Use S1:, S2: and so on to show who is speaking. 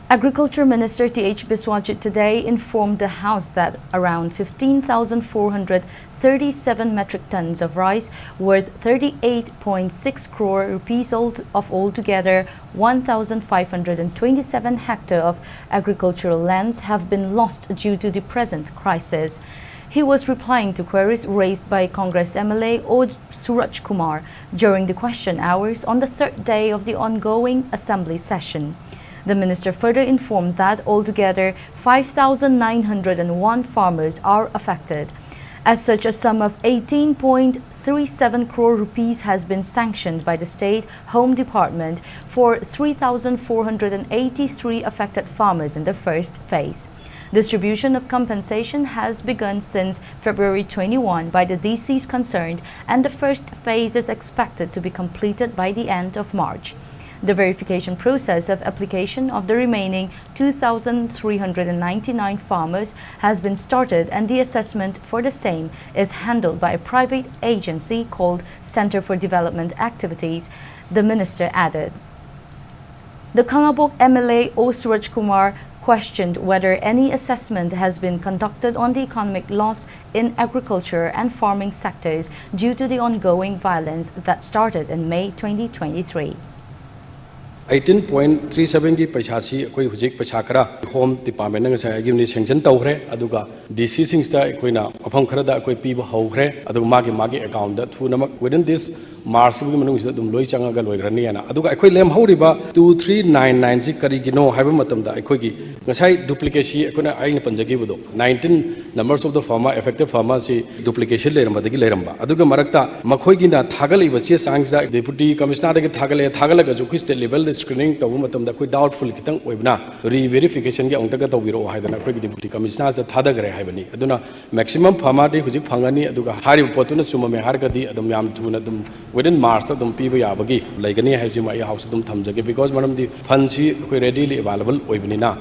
S1: Agriculture Minister T.H. Biswajit today informed the House that around 15,437 metric tons of rice worth 38.6 crore rupees of altogether 1,527 hectares of agricultural lands have been lost due to the present crisis. He was replying to queries raised by Congress MLA O. Suraj Kumar during the question hours on the third day of the ongoing Assembly session. The minister further informed that altogether 5,901 farmers are affected. As such, a sum of 18.37 crore rupees has been sanctioned by the State Home Department for 3,483 affected farmers in the first phase. Distribution of compensation has begun since February 21 by the DCs concerned, and the first phase is expected to be completed by the end of March. The verification process of application of the remaining 2,399 farmers has been started, and the assessment for the same is handled by a private agency called Center for Development Activities, the minister added. The Kangabok MLA O. Suraj Kumar questioned whether any assessment has been conducted on the economic loss in agriculture and farming sectors due to the ongoing violence that started in May 2023.
S2: 18.37 की पैसा सी कोई हुजिक पैसा करा home department ने से गिवनी sanction तौरे अदुगा DC सिंगस्टा Koyna अफम Khardah कोई पीब हौखरे अदुगा मागे अकाउंट दा थुनमक विदिन दिस मार्च की मनुंग से दुम लोई चंगा लोइग्रनी याना अदुगा अखोय लेम हौरिबा 2399 जी करिगिनो हाइबा मतमदा अखोय की ngasai duplication अखोना आइन पंजगिबदो 19 numbers of the farmer affected farmer si duplication lerambadagi leramba aduga marakta makhoi gina thagaliba che sangsa deputy commissioner dagi thagalaga jo ku state level screening tawu matamda koi doubtful kitang oibna re-verification gi ongtaga tawbiro haidana koi deputy commissioner sa thadagare haibani aduna maximum farmer de hujik phangani aduga hari potuna chumame hargadi adum yam thuna dum within March adum piba yabagi laigani haiji mai house adum thamjage because madam the funds koi readily available oibani na